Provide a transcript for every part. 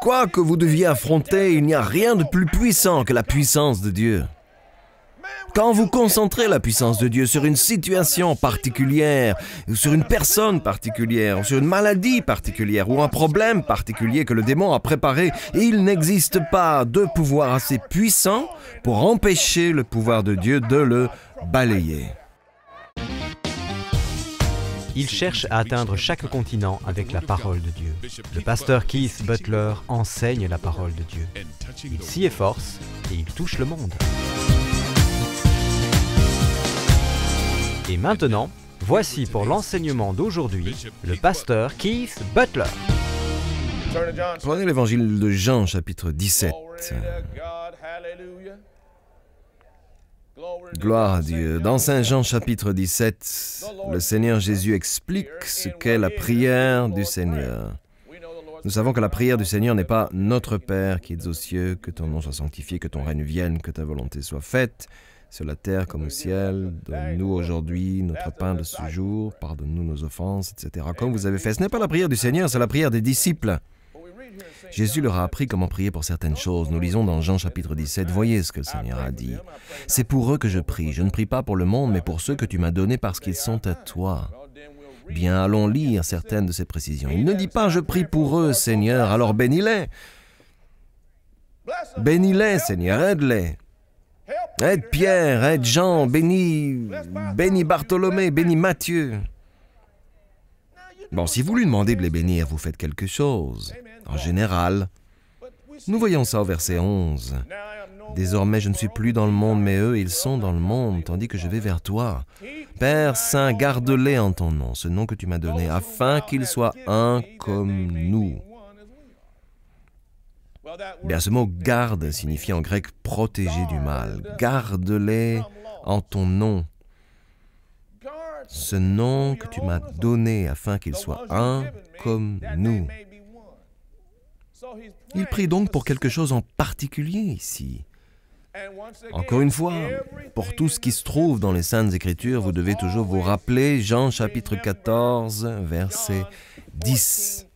Quoi que vous deviez affronter, il n'y a rien de plus puissant que la puissance de Dieu. Quand vous concentrez la puissance de Dieu sur une situation particulière, ou sur une personne particulière, ou sur une maladie particulière, ou un problème particulier que le démon a préparé, il n'existe pas de pouvoir assez puissant pour empêcher le pouvoir de Dieu de le balayer. Il cherche à atteindre chaque continent avec la parole de Dieu. Le pasteur Keith Butler enseigne la parole de Dieu. Il s'y efforce et il touche le monde. Et maintenant, voici pour l'enseignement d'aujourd'hui, le pasteur Keith Butler. Prenez l'évangile de Jean, chapitre 17. Gloire à Dieu. Dans Saint Jean, chapitre 17, le Seigneur Jésus explique ce qu'est la prière du Seigneur. Nous savons que la prière du Seigneur n'est pas « Notre Père qui es aux cieux, que ton nom soit sanctifié, que ton règne vienne, que ta volonté soit faite, sur la terre comme au ciel. Donne-nous aujourd'hui notre pain de ce jour, pardonne-nous nos offenses, etc. » Comme vous avez fait, ce n'est pas la prière du Seigneur, c'est la prière des disciples. Jésus leur a appris comment prier pour certaines choses. Nous lisons dans Jean chapitre 17, voyez ce que le Seigneur a dit. « C'est pour eux que je prie. Je ne prie pas pour le monde, mais pour ceux que tu m'as donnés parce qu'ils sont à toi. » Bien, allons lire certaines de ces précisions. Il ne dit pas « Je prie pour eux, Seigneur, alors bénis-les. » Bénis-les, Seigneur, aide-les. Aide Pierre, aide Jean, bénis Bartholomé, bénis Matthieu. Bon, si vous lui demandez de les bénir, vous faites quelque chose. En général, nous voyons ça au verset 11. « Désormais, je ne suis plus dans le monde, mais eux, ils sont dans le monde, tandis que je vais vers toi. Père Saint, garde-les en ton nom, ce nom que tu m'as donné, afin qu'ils soient un comme nous. » Bien, ce mot « garde » signifie en grec « protéger du mal ». Garde-les en ton nom. Ce nom que tu m'as donné afin qu'ils soient un comme nous. Il prie donc pour quelque chose en particulier ici. Encore une fois, pour tout ce qui se trouve dans les Saintes Écritures, vous devez toujours vous rappeler Jean chapitre 14, verset 10.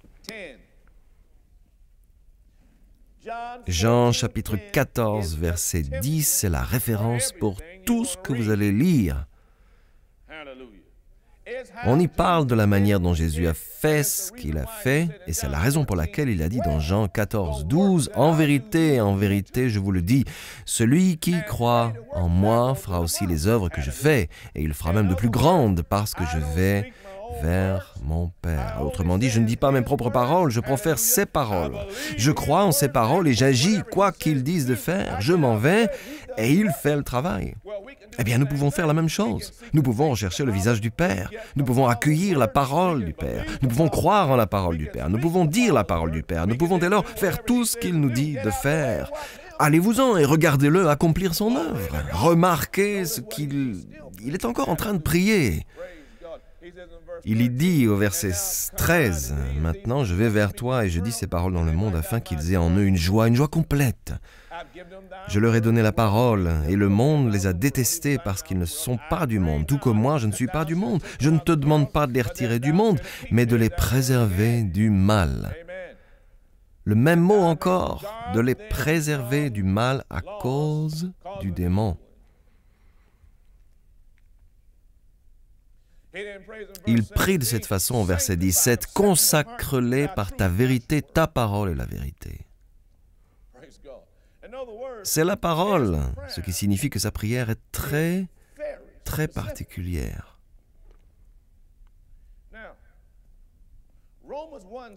Jean chapitre 14, verset 10, c'est la référence pour tout ce que vous allez lire. On y parle de la manière dont Jésus a fait ce qu'il a fait, et c'est la raison pour laquelle il a dit dans Jean 14, 12, « En vérité, je vous le dis, celui qui croit en moi fera aussi les œuvres que je fais, et il fera même de plus grandes, parce que je vais vers mon Père. » Autrement dit, je ne dis pas mes propres paroles, je profère ses paroles. Je crois en ses paroles et j'agis quoi qu'il dise de faire. Je m'en vais et il fait le travail. Eh bien, nous pouvons faire la même chose. Nous pouvons rechercher le visage du Père. Nous pouvons accueillir la parole du Père. Nous pouvons croire en la parole du Père. Nous pouvons dire la parole du Père. Nous pouvons dès lors faire tout ce qu'il nous dit de faire. Allez-vous-en et regardez-le accomplir son œuvre. Remarquez ce qu'il est encore en train de prier. Il y dit au verset 13, « Maintenant je vais vers toi et je dis ces paroles dans le monde afin qu'ils aient en eux une joie complète. Je leur ai donné la parole et le monde les a détestés parce qu'ils ne sont pas du monde, tout comme moi je ne suis pas du monde. Je ne te demande pas de les retirer du monde, mais de les préserver du mal. » Le même mot encore, de les préserver du mal à cause du démon. Il prie de cette façon au verset 17, « Consacre-les par ta vérité, ta parole est la vérité. » C'est la parole, ce qui signifie que sa prière est très, très particulière.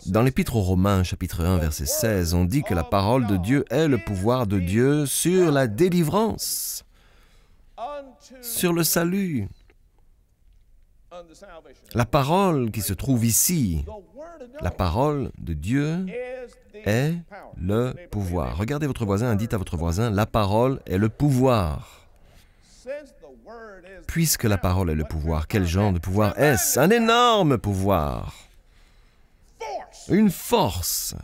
Dans l'Épître aux Romains, chapitre 1, verset 16, on dit que la parole de Dieu est le pouvoir de Dieu sur la délivrance, sur le salut. La parole qui se trouve ici, la parole de Dieu est le pouvoir. Regardez votre voisin et dites à votre voisin, la parole est le pouvoir. Puisque la parole est le pouvoir, quel genre de pouvoir est-ce? Un énorme pouvoir. Une force.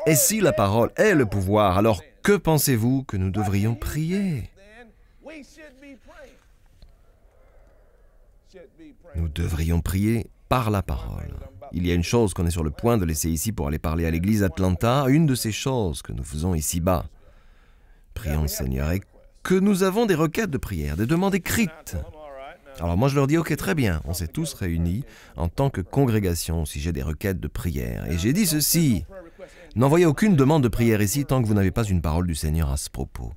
Et si la parole est le pouvoir, alors que pensez-vous que nous devrions prier? Nous devrions prier par la parole. Il y a une chose qu'on est sur le point de laisser ici pour aller parler à l'église d'Atlanta, une de ces choses que nous faisons ici-bas. Prions le Seigneur et que nous avons des requêtes de prière, des demandes écrites. Alors moi je leur dis, ok, très bien, on s'est tous réunis en tant que congrégation si j'ai des requêtes de prière. Et j'ai dit ceci, n'envoyez aucune demande de prière ici tant que vous n'avez pas une parole du Seigneur à ce propos.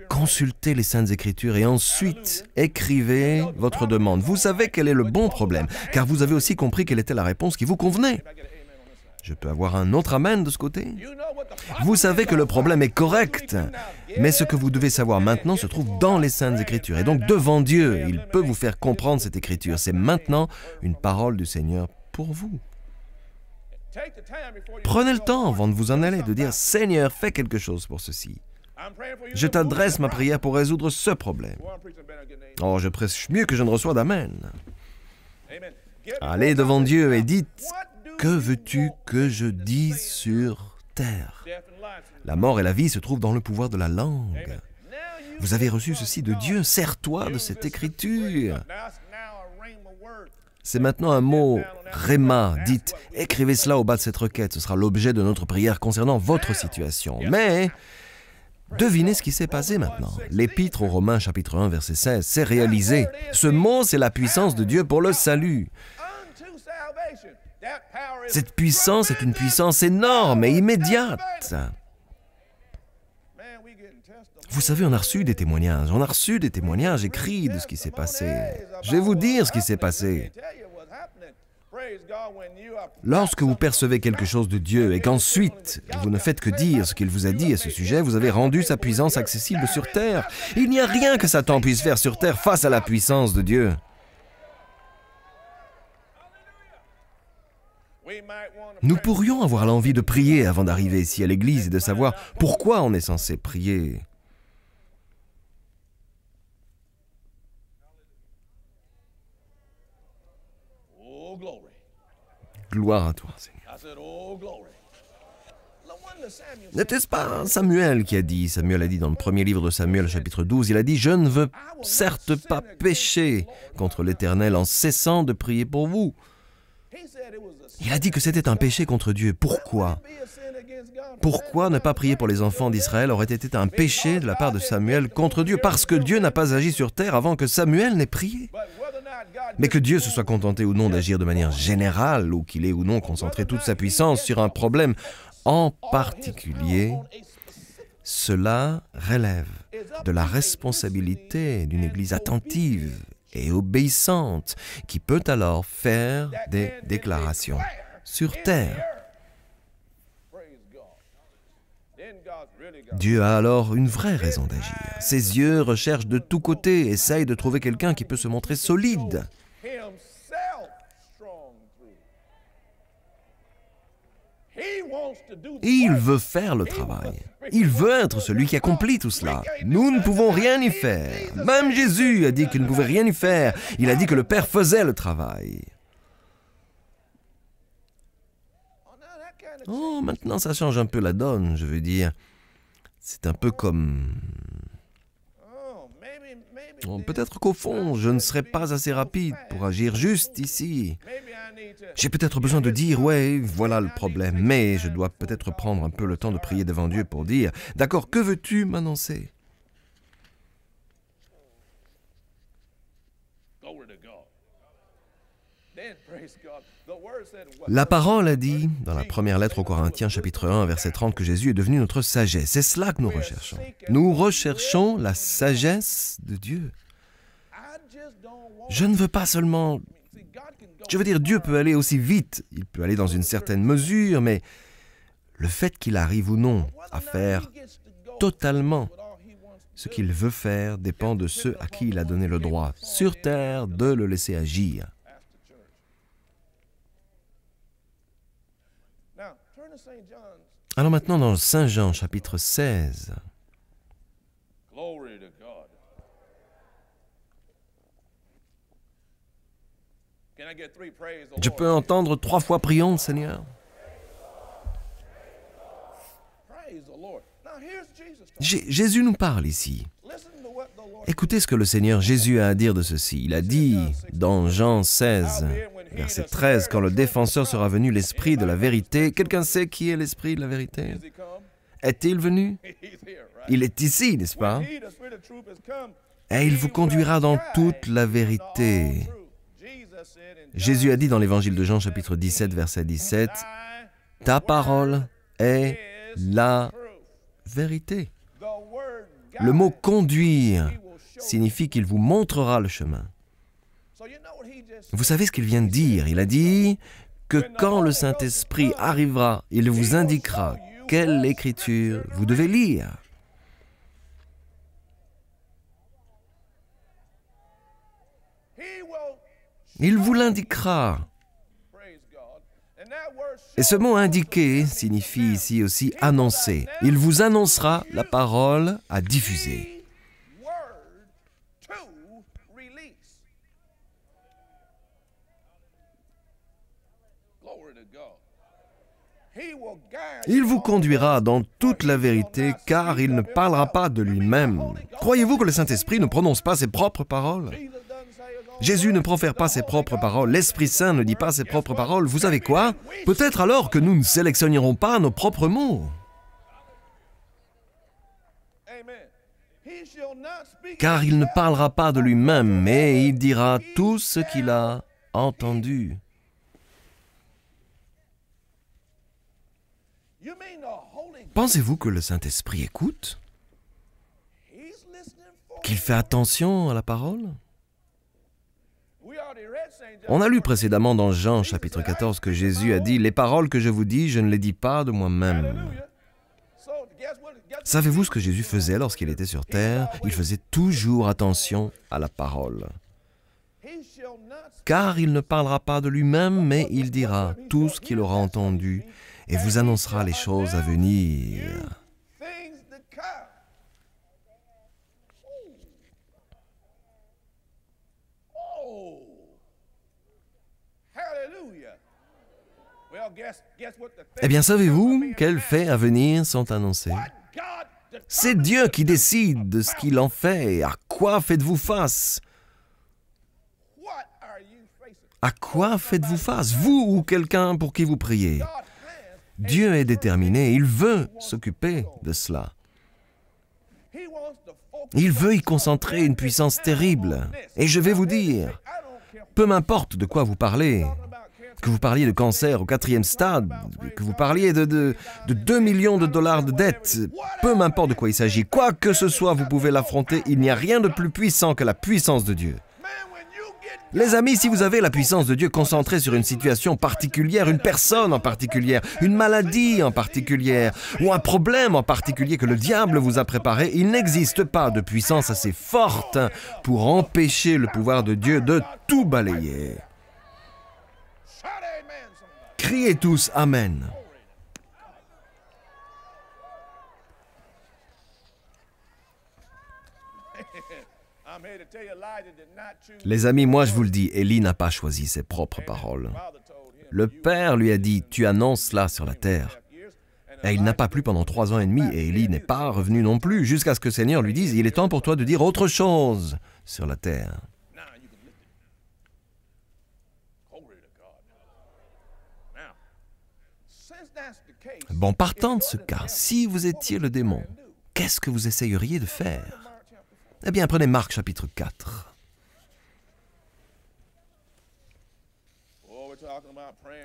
Consultez les Saintes Écritures et ensuite écrivez votre demande. Vous savez quel est le bon problème, car vous avez aussi compris quelle était la réponse qui vous convenait. Je peux avoir un autre amen de ce côté? Vous savez que le problème est correct, mais ce que vous devez savoir maintenant se trouve dans les Saintes Écritures. Et donc devant Dieu, il peut vous faire comprendre cette Écriture. C'est maintenant une parole du Seigneur pour vous. Prenez le temps avant de vous en aller, de dire « Seigneur, fais quelque chose pour ceci. Je t'adresse ma prière pour résoudre ce problème. » Oh, je prêche mieux que je ne reçois d'amen. Allez devant Dieu et dites « Que veux-tu que je dise sur terre ?» La mort et la vie se trouvent dans le pouvoir de la langue. Vous avez reçu ceci de Dieu, sers-toi de cette écriture. C'est maintenant un mot, réma, dites, écrivez cela au bas de cette requête, ce sera l'objet de notre prière concernant votre situation. Mais, devinez ce qui s'est passé maintenant. L'Épître aux Romains, chapitre 1, verset 16, c'est réalisé. Ce mot, c'est la puissance de Dieu pour le salut. Cette puissance est une puissance énorme et immédiate. Vous savez, on a reçu des témoignages écrits de ce qui s'est passé. Je vais vous dire ce qui s'est passé. Lorsque vous percevez quelque chose de Dieu et qu'ensuite vous ne faites que dire ce qu'il vous a dit à ce sujet, vous avez rendu sa puissance accessible sur terre. Il n'y a rien que Satan puisse faire sur terre face à la puissance de Dieu. Nous pourrions avoir l'envie de prier avant d'arriver ici à l'église et de savoir pourquoi on est censé prier. Gloire à toi, Seigneur. N'était-ce pas Samuel qui a dit, dans le premier livre de Samuel, chapitre 12, il a dit « Je ne veux certes pas pécher contre l'Éternel en cessant de prier pour vous. » Il a dit que c'était un péché contre Dieu. Pourquoi? Pourquoi ne pas prier pour les enfants d'Israël aurait été un péché de la part de Samuel contre Dieu? Parce que Dieu n'a pas agi sur terre avant que Samuel n'ait prié. Mais que Dieu se soit contenté ou non d'agir de manière générale, ou qu'il ait ou non concentré toute sa puissance sur un problème en particulier, cela relève de la responsabilité d'une Église attentive et obéissante, qui peut alors faire des déclarations sur terre. Dieu a alors une vraie raison d'agir. Ses yeux recherchent de tous côtés, essayent de trouver quelqu'un qui peut se montrer solide. Il veut faire le travail. Il veut être celui qui accomplit tout cela. Nous ne pouvons rien y faire. Même Jésus a dit qu'il ne pouvait rien y faire. Il a dit que le Père faisait le travail. Oh, maintenant ça change un peu la donne, je veux dire. C'est un peu comme... Oh, peut-être qu'au fond, je ne serai pas assez rapide pour agir juste ici. J'ai peut-être besoin de dire, ouais, voilà le problème, mais je dois peut-être prendre un peu le temps de prier devant Dieu pour dire, d'accord, que veux-tu m'annoncer? La parole a dit, dans la première lettre aux Corinthiens, chapitre 1, verset 30, que Jésus est devenu notre sagesse. C'est cela que nous recherchons. Nous recherchons la sagesse de Dieu. Je ne veux pas seulement... Je veux dire, Dieu peut aller aussi vite, il peut aller dans une certaine mesure, mais le fait qu'il arrive ou non à faire totalement ce qu'il veut faire dépend de ceux à qui il a donné le droit sur terre de le laisser agir. Alors maintenant dans Saint Jean, chapitre 16. Je peux entendre 3 fois prions, Seigneur. Jésus nous parle ici. Écoutez ce que le Seigneur Jésus a à dire de ceci. Il a dit dans Jean 16, verset 13, « Quand le défenseur sera venu, l'Esprit de la vérité... » Quelqu'un sait qui est l'Esprit de la vérité? Est-il venu? Il est ici, n'est-ce pas? Et il vous conduira dans toute la vérité. Jésus a dit dans l'évangile de Jean, chapitre 17, verset 17, « Ta parole est la vérité. » Le mot « conduire » signifie qu'il vous montrera le chemin. Vous savez ce qu'il vient de dire? Il a dit que quand le Saint-Esprit arrivera, il vous indiquera quelle écriture vous devez lire. Il vous l'indiquera. Et ce mot « indiquer » signifie ici aussi « annoncer ». Il vous annoncera la parole à diffuser. Il vous conduira dans toute la vérité, car il ne parlera pas de lui-même. Croyez-vous que le Saint-Esprit ne prononce pas ses propres paroles? Jésus ne profère pas ses propres paroles, l'Esprit Saint ne dit pas ses propres paroles. Vous savez quoi? Peut-être alors que nous ne sélectionnerons pas nos propres mots. Car il ne parlera pas de lui-même, mais il dira tout ce qu'il a entendu. Pensez-vous que le Saint-Esprit écoute? Qu'il fait attention à la parole? On a lu précédemment dans Jean chapitre 14 que Jésus a dit « Les paroles que je vous dis, je ne les dis pas de moi-même. » Savez-vous ce que Jésus faisait lorsqu'il était sur terre? Il faisait toujours attention à la parole. Car il ne parlera pas de lui-même, mais il dira tout ce qu'il aura entendu et vous annoncera les choses à venir. Eh bien, savez-vous quels faits à venir sont annoncés? C'est Dieu qui décide de ce qu'il en fait. À quoi faites-vous face? À quoi faites-vous face, vous ou quelqu'un pour qui vous priez? Dieu est déterminé, il veut s'occuper de cela. Il veut y concentrer une puissance terrible. Et je vais vous dire, peu m'importe de quoi vous parlez, que vous parliez de cancer au 4e stade, que vous parliez de 2 millions de dollars de dettes, peu m'importe de quoi il s'agit, quoi que ce soit, vous pouvez l'affronter, il n'y a rien de plus puissant que la puissance de Dieu. Les amis, si vous avez la puissance de Dieu concentrée sur une situation particulière, une personne en particulier, une maladie en particulier, ou un problème en particulier que le diable vous a préparé, il n'existe pas de puissance assez forte pour empêcher le pouvoir de Dieu de tout balayer. Criez tous Amen. Les amis, moi je vous le dis, Élie n'a pas choisi ses propres paroles. Le Père lui a dit, tu annonces cela sur la terre. Et il n'a pas plu pendant 3 ans et demi, et Élie n'est pas revenu non plus, jusqu'à ce que le Seigneur lui dise, il est temps pour toi de dire autre chose sur la terre. Bon, partant de ce cas, si vous étiez le démon, qu'est-ce que vous essayeriez de faire? Eh bien, prenez Marc chapitre 4.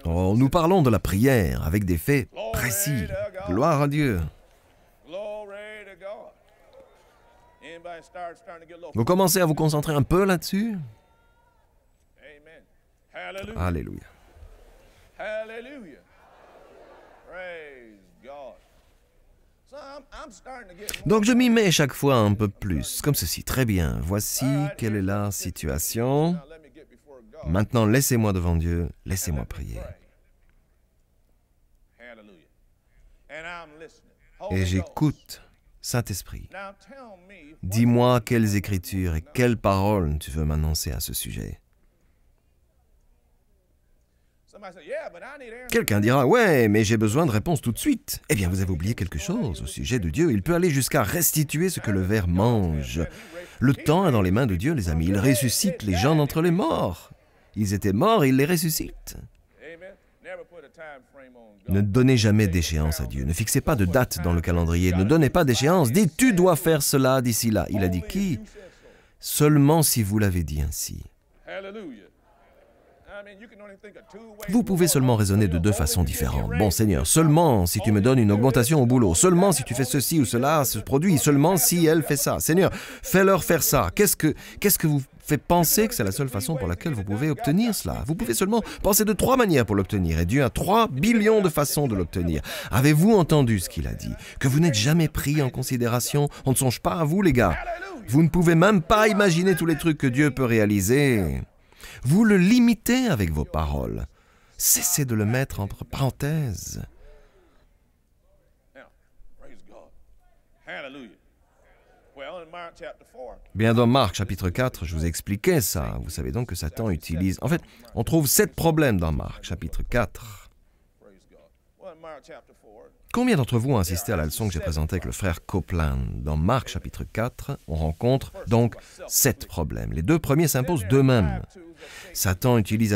Oh, nous parlons de la prière avec des faits précis. Gloire à Dieu. Vous commencez à vous concentrer un peu là-dessus? Alléluia. Donc je m'y mets chaque fois un peu plus, comme ceci. Très bien, voici quelle est la situation. Maintenant, laissez-moi devant Dieu, laissez-moi prier. Et j'écoute, Saint-Esprit. Dis-moi quelles écritures et quelles paroles tu veux m'annoncer à ce sujet. Quelqu'un dira, ouais, mais j'ai besoin de réponses tout de suite. Eh bien, vous avez oublié quelque chose au sujet de Dieu. Il peut aller jusqu'à restituer ce que le ver mange. Le temps est dans les mains de Dieu, les amis. Il ressuscite les gens d'entre les morts. Ils étaient morts, il les ressuscite. Ne donnez jamais d'échéance à Dieu. Ne fixez pas de date dans le calendrier. Ne donnez pas d'échéance. Dites, tu dois faire cela d'ici là. Il a dit qui? Seulement si vous l'avez dit ainsi. Vous pouvez seulement raisonner de deux façons différentes. Bon Seigneur, seulement si tu me donnes une augmentation au boulot, seulement si tu fais ceci ou cela se produit, seulement si elle fait ça. Seigneur, fais-leur faire ça. Qu'est-ce que vous fait penser que c'est la seule façon pour laquelle vous pouvez obtenir cela? Vous pouvez seulement penser de 3 manières pour l'obtenir, et Dieu a 3 billions de façons de l'obtenir. Avez-vous entendu ce qu'il a dit? Que vous n'êtes jamais pris en considération? On ne songe pas à vous, les gars. Vous ne pouvez même pas imaginer tous les trucs que Dieu peut réaliser. Vous le limitez avec vos paroles. Cessez de le mettre entre parenthèses. Bien, dans Marc chapitre 4, je vous expliquais ça. Vous savez donc que Satan utilise... En fait, on trouve 7 problèmes dans Marc chapitre 4. Combien d'entre vous ont assisté à la leçon que j'ai présentée avec le frère Copeland? Dans Marc chapitre 4, on rencontre donc 7 problèmes. Les 2 premiers s'imposent d'eux-mêmes. Satan utilise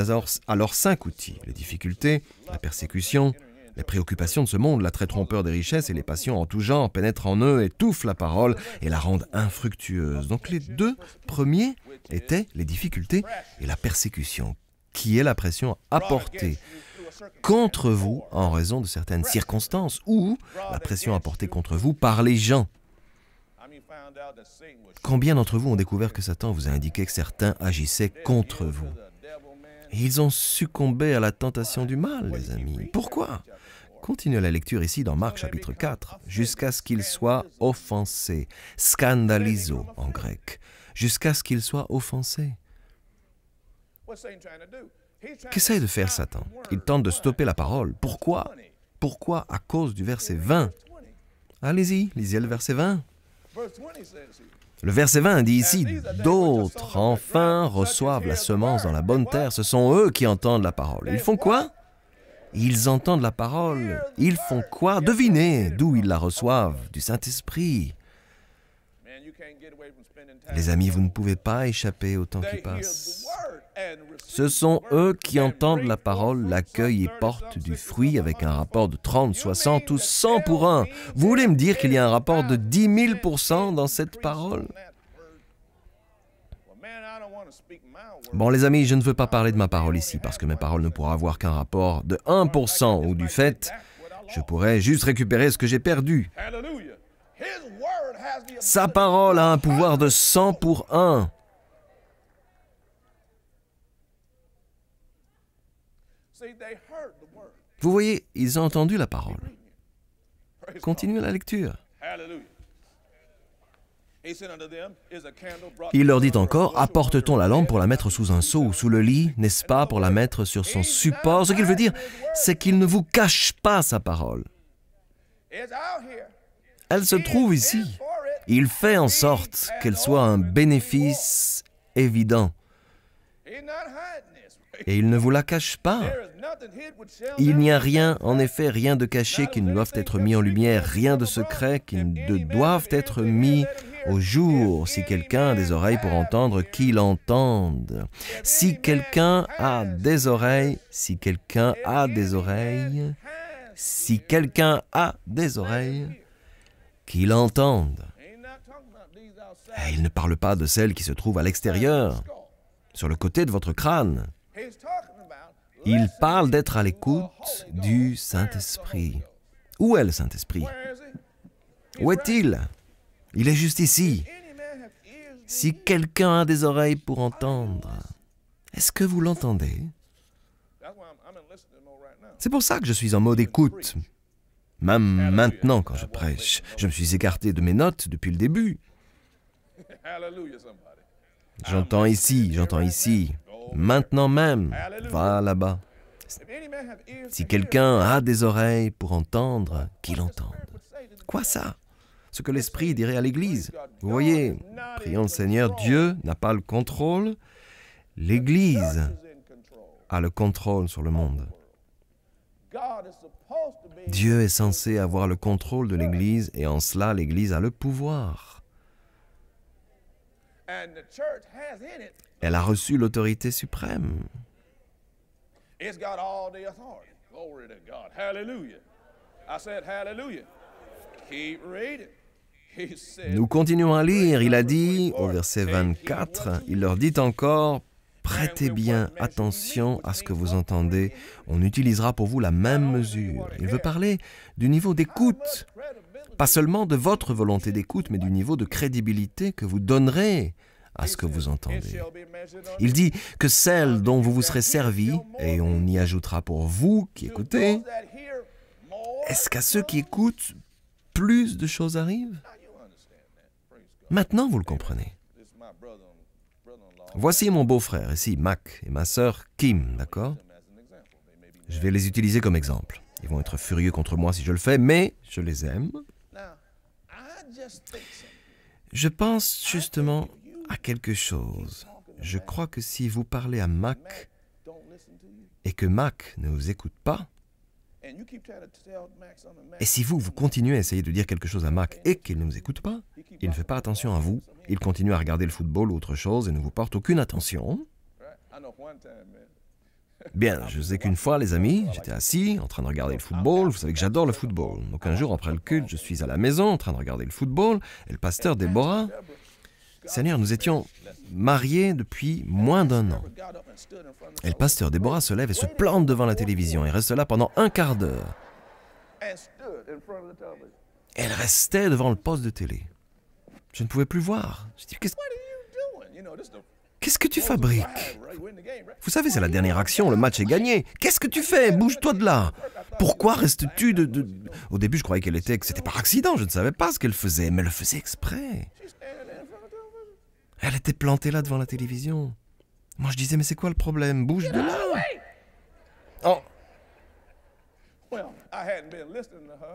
alors 5 outils. Les difficultés, la persécution, les préoccupations de ce monde, l'attrait trompeur des richesses et les passions en tout genre pénètrent en eux, étouffent la parole et la rendent infructueuse. Donc les 2 premiers étaient les difficultés et la persécution, qui est la pression apportée contre vous en raison de certaines circonstances ou la pression apportée contre vous par les gens. Combien d'entre vous ont découvert que Satan vous a indiqué que certains agissaient contre vous? Et ils ont succombé à la tentation du mal, les amis. Pourquoi? Continuez la lecture ici dans Marc chapitre 4, jusqu'à ce qu'il soit offensé, scandalizo en grec, jusqu'à ce qu'il soit offensé. Qu'essaie de faire Satan? Il tente de stopper la parole. Pourquoi? Pourquoi? À cause du verset 20. Allez-y, lisez le verset 20. Le verset 20 dit ici, « D'autres, enfin, reçoivent la semence dans la bonne terre. Ce sont eux qui entendent la parole. » Ils font quoi? Ils entendent la parole. Ils font quoi? Devinez d'où ils la reçoivent, du Saint-Esprit. Les amis, vous ne pouvez pas échapper au temps qui passe. Ce sont eux qui entendent la parole, l'accueillent et portent du fruit avec un rapport de 30, 60 ou 100 pour 1. Vous voulez me dire qu'il y a un rapport de 10 000% dans cette parole? Bon, les amis, je ne veux pas parler de ma parole ici, parce que mes paroles ne pourront avoir qu'un rapport de 1%, ou du fait, je pourrais juste récupérer ce que j'ai perdu. Sa parole a un pouvoir de 100 pour 1. Vous voyez, ils ont entendu la parole. Continuez la lecture. Il leur dit encore, apporte-t-on la lampe pour la mettre sous un seau ou sous le lit, n'est-ce pas, pour la mettre sur son support? Ce qu'il veut dire, c'est qu'il ne vous cache pas sa parole. Elle se trouve ici. Il fait en sorte qu'elle soit un bénéfice évident. Et il ne vous la cache pas. Il n'y a rien, en effet, rien de caché qui ne doive être mis en lumière, rien de secret qui ne doive être mis au jour. Si quelqu'un a des oreilles pour entendre, qu'il entende. Si quelqu'un a des oreilles, si quelqu'un a des oreilles, si quelqu'un a des oreilles, qu'il entende. Et il ne parle pas de celles qui se trouvent à l'extérieur, sur le côté de votre crâne. Il parle d'être à l'écoute du Saint-Esprit. Où est le Saint-Esprit? Où est-il? Il est juste ici. Si quelqu'un a des oreilles pour entendre, est-ce que vous l'entendez? C'est pour ça que je suis en mode écoute. Même maintenant, quand je prêche, je me suis écarté de mes notes depuis le début. J'entends ici, maintenant même, va là-bas. Si quelqu'un a des oreilles pour entendre, qu'il entende. Quoi ça? Ce que l'Esprit dirait à l'Église. Vous voyez, prions le Seigneur, Dieu n'a pas le contrôle, l'Église a le contrôle sur le monde. Dieu est censé avoir le contrôle de l'Église et en cela, l'Église a le pouvoir. Elle a reçu l'autorité suprême. It's got all the authority. Glory to God. Hallelujah. I said hallelujah. Keep reading. He said, Nous continuons à lire. Il a dit, au verset 24, il leur dit encore, « Prêtez bien attention à ce que vous entendez. On utilisera pour vous la même mesure. » Il veut parler du niveau d'écoute. Pas seulement de votre volonté d'écoute, mais du niveau de crédibilité que vous donnerez à ce que vous entendez. Il dit que celle dont vous vous serez servi, et on y ajoutera pour vous qui écoutez, est-ce qu'à ceux qui écoutent, plus de choses arrivent? Maintenant, vous le comprenez. Voici mon beau-frère, ici, Mac, et ma sœur, Kim, d'accord? Je vais les utiliser comme exemple. Ils vont être furieux contre moi si je le fais, mais je les aime. Je pense justement à quelque chose. Je crois que si vous parlez à Mac et que Mac ne vous écoute pas, et si vous continuez à essayer de dire quelque chose à Mac et qu'il ne vous écoute pas, il ne fait pas attention à vous, il continue à regarder le football ou autre chose et ne vous porte aucune attention. Bien, je sais qu'une fois, les amis, j'étais assis, en train de regarder le football. Vous savez que j'adore le football. Donc un jour, après le culte, je suis à la maison, en train de regarder le football, et le pasteur Déborah, Seigneur, nous étions mariés depuis moins d'1 an. Et le pasteur Déborah se lève et se plante devant la télévision et reste là pendant un quart d'heure. Elle restait devant le poste de télé. Je ne pouvais plus voir. Je dis, qu'est-ce que tu fabriques? Vous savez, c'est la dernière action, le match est gagné. Qu'est-ce que tu fais? Bouge-toi de là. Pourquoi restes-tu de... Au début, je croyais que c'était par accident. Je ne savais pas ce qu'elle faisait, mais elle le faisait exprès. Elle était plantée là devant la télévision. Moi, je disais, mais c'est quoi le problème? Bouge de là. Oh.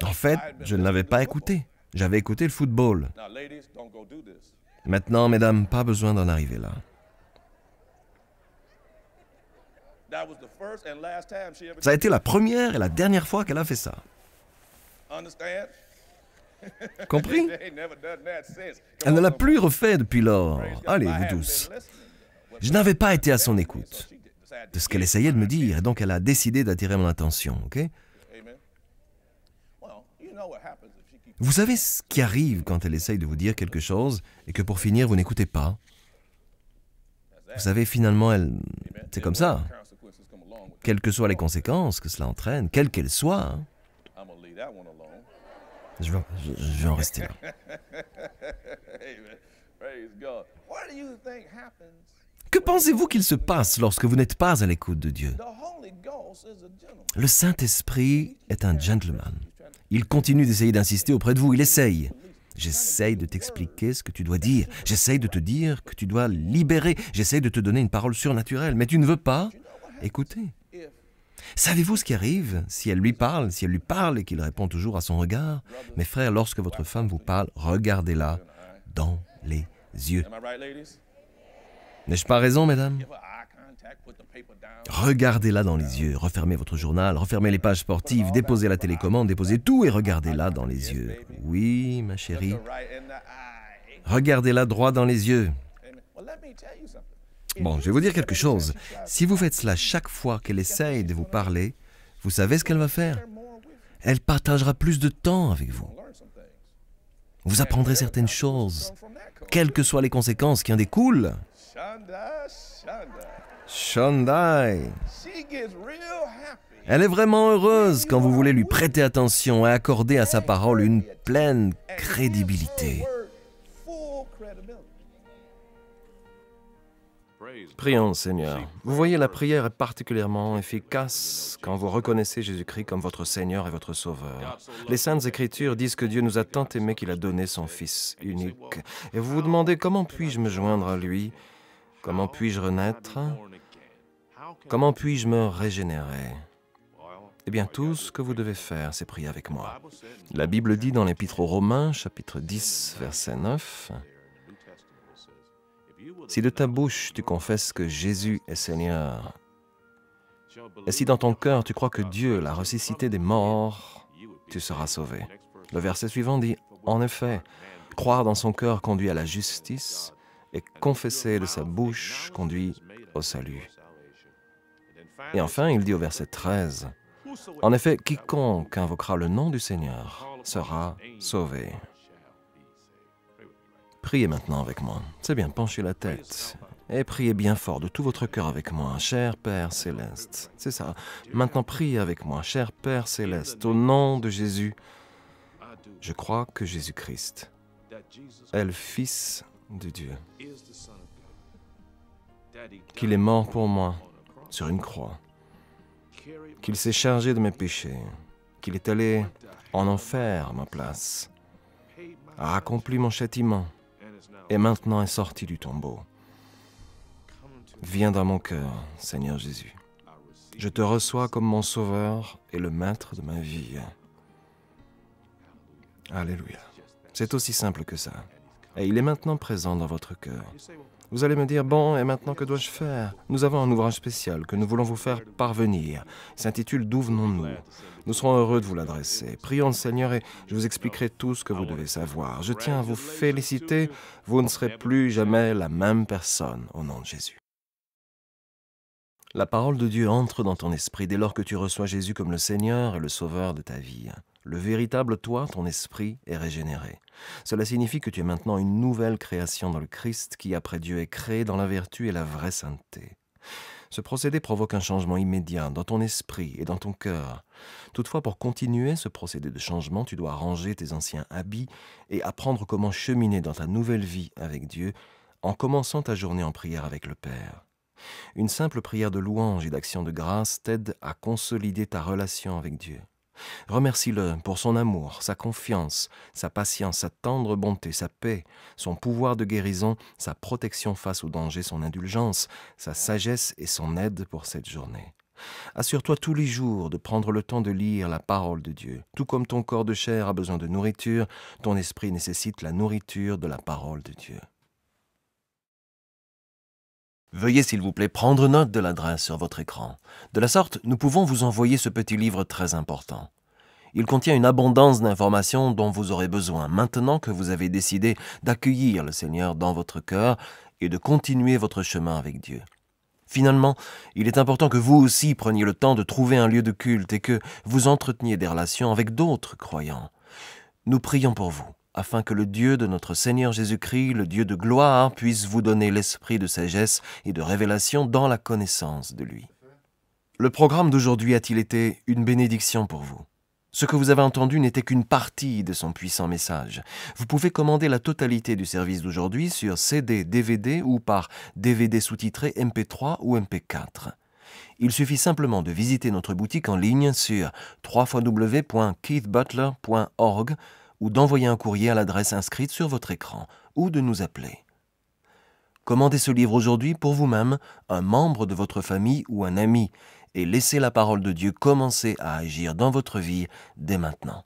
En fait, je ne l'avais pas écouté. J'avais écouté le football. Maintenant, mesdames, pas besoin d'en arriver là. Ça a été la première et la dernière fois qu'elle a fait ça. Compris? Elle ne l'a plus refait depuis lors. Allez, vous tous. Je n'avais pas été à son écoute de ce qu'elle essayait de me dire, et donc elle a décidé d'attirer mon attention, ok? Vous savez ce qui arrive quand elle essaye de vous dire quelque chose et que pour finir, vous n'écoutez pas? Vous savez, finalement, c'est comme ça. Quelles que soient les conséquences que cela entraîne, quelles qu'elles soient, hein. Je vais en rester là. Que pensez-vous qu'il se passe lorsque vous n'êtes pas à l'écoute de Dieu? Le Saint-Esprit est un gentleman. Il continue d'essayer d'insister auprès de vous, il essaye. J'essaye de t'expliquer ce que tu dois dire. J'essaye de te dire que tu dois libérer. J'essaye de te donner une parole surnaturelle, mais tu ne veux pas écouter. Savez-vous ce qui arrive si elle lui parle et qu'il répond toujours à son regard? Mes frères, lorsque votre femme vous parle, regardez-la dans les yeux. N'ai-je pas raison, mesdames? Regardez-la dans les yeux, refermez votre journal, refermez les pages sportives, déposez la télécommande, déposez tout et regardez-la dans les yeux. Oui, ma chérie. Regardez-la droit dans les yeux. Bon, je vais vous dire quelque chose. Si vous faites cela chaque fois qu'elle essaye de vous parler, vous savez ce qu'elle va faire? Elle partagera plus de temps avec vous. Vous apprendrez certaines choses, quelles que soient les conséquences qui en découlent. Shondai. Elle est vraiment heureuse quand vous voulez lui prêter attention et accorder à sa parole une pleine crédibilité. Prions, Seigneur. Vous voyez, la prière est particulièrement efficace quand vous reconnaissez Jésus-Christ comme votre Seigneur et votre Sauveur. Les Saintes Écritures disent que Dieu nous a tant aimés qu'il a donné son Fils unique. Et vous vous demandez comment puis-je me joindre à lui? Comment puis-je renaître? Comment puis-je me régénérer? Eh bien, tout ce que vous devez faire, c'est prier avec moi. La Bible dit dans l'Épître aux Romains, chapitre 10, verset 9, « Si de ta bouche tu confesses que Jésus est Seigneur, et si dans ton cœur tu crois que Dieu l'a ressuscité des morts, tu seras sauvé. » Le verset suivant dit, « En effet, croire dans son cœur conduit à la justice, et confesser de sa bouche conduit au salut. Et enfin, il dit au verset 13, « En effet, quiconque invoquera le nom du Seigneur sera sauvé. » Priez maintenant avec moi. C'est bien, penchez la tête. Et priez bien fort de tout votre cœur avec moi, cher Père Céleste. C'est ça. Maintenant, priez avec moi, cher Père Céleste, au nom de Jésus. Je crois que Jésus-Christ est le Fils de Dieu, qu'il est mort pour moi sur une croix, qu'il s'est chargé de mes péchés, qu'il est allé en enfer à ma place, a accompli mon châtiment et maintenant est sorti du tombeau. Viens dans mon cœur, Seigneur Jésus. Je te reçois comme mon sauveur et le maître de ma vie. Alléluia. C'est aussi simple que ça. Et il est maintenant présent dans votre cœur. Vous allez me dire, bon, et maintenant que dois-je faire? Nous avons un ouvrage spécial que nous voulons vous faire parvenir. Il s'intitule « D'où venons-nous » Nous serons heureux de vous l'adresser. Prions le Seigneur et je vous expliquerai tout ce que vous devez savoir. Je tiens à vous féliciter. Vous ne serez plus jamais la même personne au nom de Jésus. La parole de Dieu entre dans ton esprit dès lors que tu reçois Jésus comme le Seigneur et le Sauveur de ta vie. Le véritable toi, ton esprit, est régénéré. Cela signifie que tu es maintenant une nouvelle création dans le Christ qui, après Dieu, est créé dans la vertu et la vraie sainteté. Ce procédé provoque un changement immédiat dans ton esprit et dans ton cœur. Toutefois, pour continuer ce procédé de changement, tu dois ranger tes anciens habits et apprendre comment cheminer dans ta nouvelle vie avec Dieu en commençant ta journée en prière avec le Père. Une simple prière de louange et d'action de grâce t'aide à consolider ta relation avec Dieu. Remercie-le pour son amour, sa confiance, sa patience, sa tendre bonté, sa paix, son pouvoir de guérison, sa protection face au danger, son indulgence, sa sagesse et son aide pour cette journée. Assure-toi tous les jours de prendre le temps de lire la parole de Dieu. Tout comme ton corps de chair a besoin de nourriture, ton esprit nécessite la nourriture de la parole de Dieu. Veuillez s'il vous plaît prendre note de l'adresse sur votre écran. De la sorte, nous pouvons vous envoyer ce petit livre très important. Il contient une abondance d'informations dont vous aurez besoin maintenant que vous avez décidé d'accueillir le Seigneur dans votre cœur et de continuer votre chemin avec Dieu. Finalement, il est important que vous aussi preniez le temps de trouver un lieu de culte et que vous entreteniez des relations avec d'autres croyants. Nous prions pour vous, afin que le Dieu de notre Seigneur Jésus-Christ, le Dieu de gloire, puisse vous donner l'esprit de sagesse et de révélation dans la connaissance de lui. Le programme d'aujourd'hui a-t-il été une bénédiction pour vous? Ce que vous avez entendu n'était qu'une partie de son puissant message. Vous pouvez commander la totalité du service d'aujourd'hui sur CD, DVD ou par DVD sous-titré MP3 ou MP4. Il suffit simplement de visiter notre boutique en ligne sur www.keithbutler.org ou d'envoyer un courrier à l'adresse inscrite sur votre écran, ou de nous appeler. Commandez ce livre aujourd'hui pour vous-même, un membre de votre famille ou un ami, et laissez la parole de Dieu commencer à agir dans votre vie dès maintenant.